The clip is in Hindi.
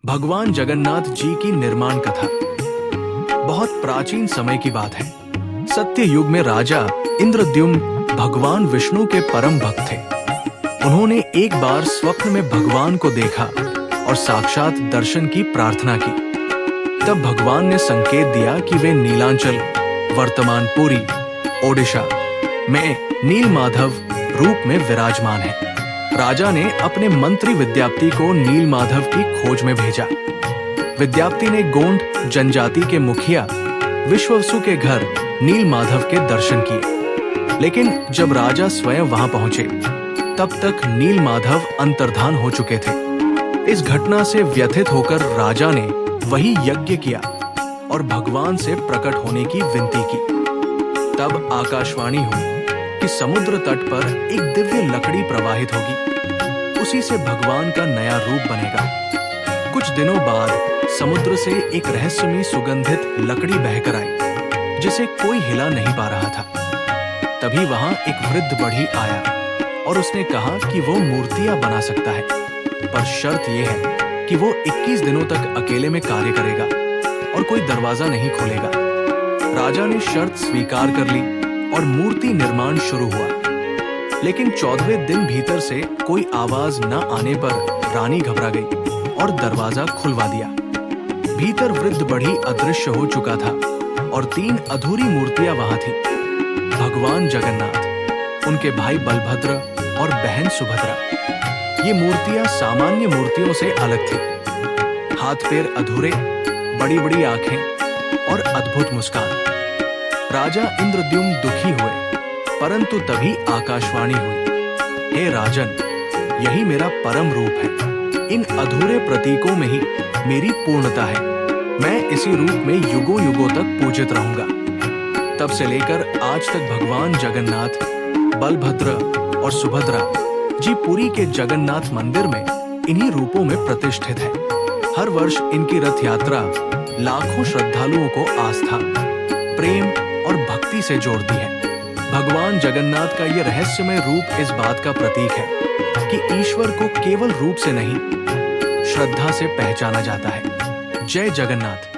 भगवान जगन्नाथ जी की निर्माण कथा बहुत प्राचीन समय की बात है। सत्य युग में राजा इंद्रद्युम्न भगवान विष्णु के परम भक्त थे। उन्होंने एक बार स्वप्न में भगवान को देखा और साक्षात दर्शन की प्रार्थना की। तब भगवान ने संकेत दिया कि वे नीलांचल वर्तमान पुरी ओडिशा में नीलमाधव रूप में विराजमान हैं। राजा ने अपने मंत्री विद्यापति को नीलमाधव की खोज में भेजा। विद्यापति ने गोंड जनजाति के मुखिया विश्ववसु के घर नीलमाधव के दर्शन किए, लेकिन जब राजा स्वयं वहां पहुंचे तब तक नीलमाधव अंतर्धान हो चुके थे। इस घटना से व्यथित होकर राजा ने वही यज्ञ किया और भगवान से प्रकट होने की विनती की। तब आकाशवाणी हुई कि समुद्र तट पर एक दिव्य लकड़ी प्रवाहित होगी, उसी से भगवान का नया रूप बनेगा। कुछ दिनों बाद समुद्र से एक रहस्यमयी सुगंधित लकड़ी बहकर आई, जिसे कोई हिला नहीं पा रहा था। तभी वहां एक वृद्ध बढ़ी आया और उसने कहा कि वो मूर्तियां बना सकता है, पर शर्त यह है कि वो 21 दिनों तक अकेले में कार्य करेगा और कोई दरवाजा नहीं खोलेगा। राजा ने शर्त स्वीकार कर ली और मूर्ति निर्माण शुरू हुआ, लेकिन 14वें दिन भीतर से कोई आवाज न आने पर रानी घबरा गई और दरवाजा खुलवा दिया। भीतर वृद्ध बढ़ी अदृश्य हो चुका था और 3 अधूरी मूर्तियां वहां थी। भगवान जगन्नाथ, उनके भाई बलभद्र और बहन सुभद्रा। ये मूर्तियां सामान्य मूर्तियों से अलग थी। हाथ पैर अधूरे, बड़ी बड़ी आंखें और अद्भुत मुस्कान। राजा इंद्रद्युम्न दुखी हुए, परंतु तभी आकाशवाणी हुई, हे राजन, यही मेरा परम रूप है। इन अधूरे प्रतीकों में ही मेरी पूर्णता है। मैं इसी रूप में युगों युगों तक पूजित रहूंगा। तब से लेकर आज तक भगवान जगन्नाथ, बलभद्र और सुभद्रा जी पुरी के जगन्नाथ मंदिर में इन्हीं रूपों में प्रतिष्ठित है। हर वर्ष इनकी रथ यात्रा लाखों श्रद्धालुओं को आस्था, प्रेम और भक्ति से जोड़ती है। भगवान जगन्नाथ का यह रहस्यमय रूप इस बात का प्रतीक है कि ईश्वर को केवल रूप से नहीं, श्रद्धा से पहचाना जाता है। जय जगन्नाथ।